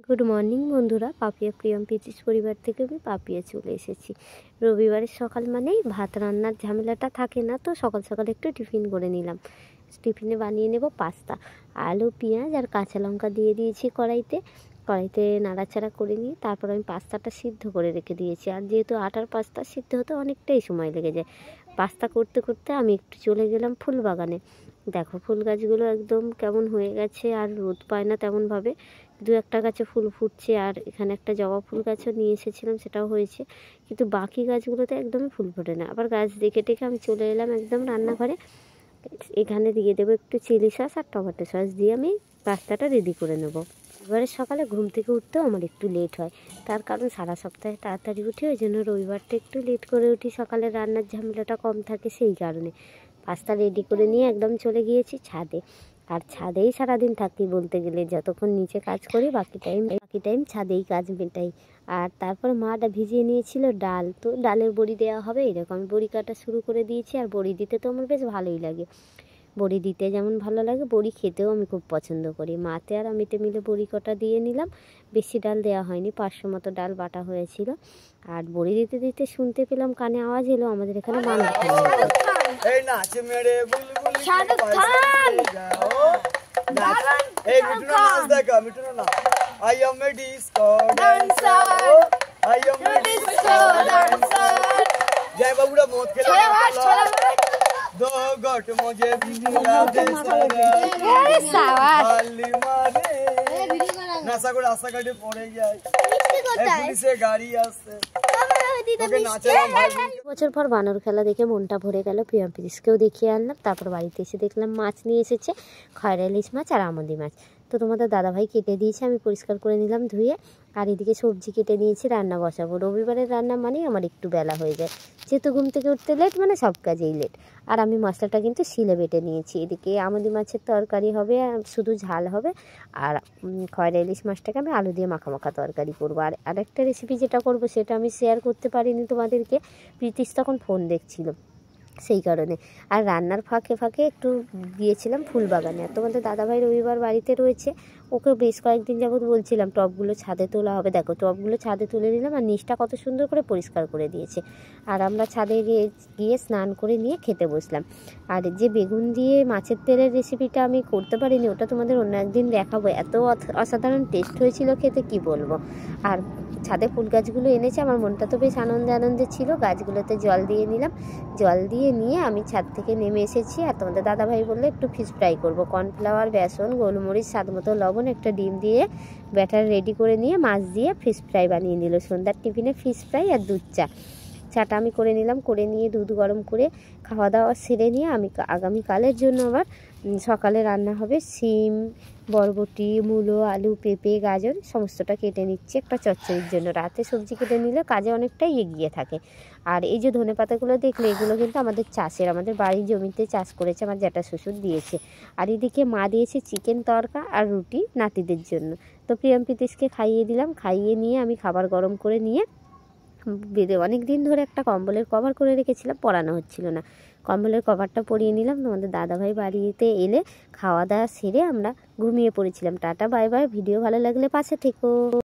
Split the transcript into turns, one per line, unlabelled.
Good morning বন্ধুরা, পাপিয়া প্রিয়ম পিচিস পরিবার থেকে আমি পাপিয়া চলে এসেছি। রবিবারের সকাল মানেই ভাত রান্নার ঝামেলাটা থাকে না, তো সকাল সকাল একটু টিফিন করে নিলাম। টিফিনে বানিয়ে নেব পাস্তা। আলু, পেঁয়াজ আর কাঁচা লঙ্কা দিয়ে দিয়েছি কড়াইতে নাড়াচাড়া করে নিয়ে তারপর আমি পাস্তাটা সিদ্ধ করে রেখে দিয়েছি। আর যেহেতু আটার পাস্তা, সিদ্ধ হতে অনেকটাই সময় লেগে যায়। পাস্তা করতে করতে আমি একটু চলে গেলাম ফুল বাগানে। দেখো ফুল গাছগুলো একদম কেমন হয়ে গেছে, আর রোদ পায় না তেমনভাবে। দু একটা গাছে ফুল ফুটছে, আর এখানে একটা জবা ফুল গাছও নিয়ে এসেছিলাম, সেটাও হয়েছে, কিন্তু বাকি গাছগুলোতে একদমই ফুল ফোটে না। আবার গাছ দেখে টেকে আমি চলে এলাম একদম রান্নাঘরে। এখানে দিয়ে দেবো একটু চিলি সস আর টমেটো সস দিয়ে আমি পাস্তাটা রেডি করে নেব। এবারে সকালে ঘুম থেকে উঠতেও আমার একটু লেট হয়, তার কারণ সারা সপ্তাহে তাড়াতাড়ি উঠি, ওই জন্য রবিবারটা একটু লেট করে উঠি। সকালে রান্নার ঝামেলাটা কম থাকে, সেই কারণে পাস্তা রেডি করে নিয়ে একদম চলে গিয়েছি ছাদে। আর ছাদেই সারাদিন থাকি বলতে গেলে, যতক্ষণ নিচে কাজ করি বাকি টাইম ছাদেই কাজ মেটাই। আর তারপর মাটা ভিজিয়ে নিয়েছিল ডাল, তো ডালের বড়ি দেওয়া হবে এরকম আমি বড়ি কাটা শুরু করে দিয়েছি। আর বড়ি দিতে তো আমার বেশ ভালোই লাগে, বড়ি দিতে যেমন ভালো লাগে বড়ি খেতেও আমি খুব পছন্দ করি। মাতে আর আমিতে মিলে বড়ি কটা দিয়ে নিলাম, বেশি ডাল দেওয়া হয়নি, 500 মতো ডাল বাটা হয়েছিল। আর বড়ি দিতে দিতে শুনতে পেলাম কানে আওয়াজ এলো, আমাদের এখানে বানর খেলা হতো।
दो घट मुझे पिला दे নাসা করে রাস্তাঘাটে পড়ে যায়, পুলিশে গাড়ি আসছে।
বছর পর বানর খেলা দেখে মনটা ভরে গেল, প্রিয়ম পিসকেও দেখিয়ে আনলাম। তারপর বাড়িতে এসে দেখলাম মাছ নিয়ে এসেছে, খয়রা ইলিশ মাছ আর আমুদি মাছ। তো তোমাদের দাদাভাই কেটে দিয়েছে, আমি পরিষ্কার করে নিলাম ধুয়ে। আর এদিকে সবজি কেটে নিয়েছি, রান্না বসাবো। রবিবারের রান্না মানেই আমার একটু বেলা হয়ে যায়, যেহেতু ঘুম থেকে উঠতে লেট, মানে সব কাজেই লেট। আর আমি মশলাটা কিন্তু শিলে বেটে নিয়েছি। এদিকে আমুদি মাছের তরকারি হবে, শুধু ঝাল হবে। আর খয়রা ইলিশ মাছটাকে আমি আলু দিয়ে মাখা মাখা তরকারি করবো। আর আরেকটা রেসিপি যেটা করবো সেটা আমি শেয়ার করতে পারিনি তোমাদেরকে, প্রীতিশ তখন ফোন দেখছিল, সেই কারণে। আর রান্নার ফাঁকে ফাঁকে একটু গিয়েছিলাম ফুল বাগানে। আর তোমাদের দাদাভাই রবিবার বাড়িতে রয়েছে, ওকে বেশ কয়েকদিন যাবত বলছিলাম টবগুলো ছাদে তোলা হবে। দেখো টবগুলো ছাদে তুলে নিলাম, আর নিচটা কত সুন্দর করে পরিষ্কার করে দিয়েছে। আর আমরা ছাদে গিয়ে স্নান করে নিয়ে খেতে বসলাম। আর যে বেগুন দিয়ে মাছের তেলের রেসিপিটা আমি করতে পারিনি, ওটা তোমাদের অন্য একদিন দেখাবো। এত অসাধারণ টেস্ট হয়েছিল খেতে, কি বলবো। আর ছাদে ফুল গাছগুলো এনেছে, আমার মনটা তো বেশ আনন্দে ছিল। গাছগুলোতে জল দিয়ে নিলাম, জল দিয়ে নিয়ে আমি ছাদ থেকে নেমে এসেছি। আর তোমাদের দাদাভাই বললে একটু ফিশ ফ্রাই করবো। কর্নফ্লাওয়ার, বেসন, গোলমরিচ, স্বাদ মতো লবণ, একটা ডিম দিয়ে ব্যাটার রেডি করে নিয়ে মাছ দিয়ে ফিশ ফ্রাই বানিয়ে নিল। সন্ধ্যার টিফিনে ফিশ ফ্রাই আর দুধ চাটা আমি করে নিলাম। করে নিয়ে দুধ গরম করে খাওয়া দাওয়া সেরে নিয়ে আমি আগামীকালের জন্য আবার সকালে রান্না হবে সিম, বরবটি, মূলো, আলু, পেঁপে, গাজর সমস্তটা কেটে নিচ্ছি একটা চচ্চড়ির জন্য। রাতে সবজি কেটে নিলে কাজে অনেকটাই এগিয়ে থাকে। আর এই যে ধনেপাতাগুলো দেখলে, এগুলো কিন্তু আমাদের চাষের, আমাদের বাড়ির জমিতে চাষ করেছে, আমার জ্যাঠা শ্বশুর দিয়েছে। আর এদিকে মা দিয়েছে চিকেন তরকা আর রুটি নাতিদের জন্য। তো প্রিয়ম পিতিশকে খাইয়ে দিলাম, খাইয়ে নিয়ে আমি খাবার গরম করে নিয়ে অনেক দিন ধরে একটা কম্বলের কভার করে রেখেছিলাম, পরানো হচ্ছিল না, কম্বলের কভারটা পরিয়ে নিলাম। তোমাদের দাদাভাই বাড়িতে এলে খাওয়া দাওয়া সেরে আমরা ঘুমিয়ে পড়েছিলাম। Tata bye bye. ভিডিও ভালো লাগলে পাশে থেকো।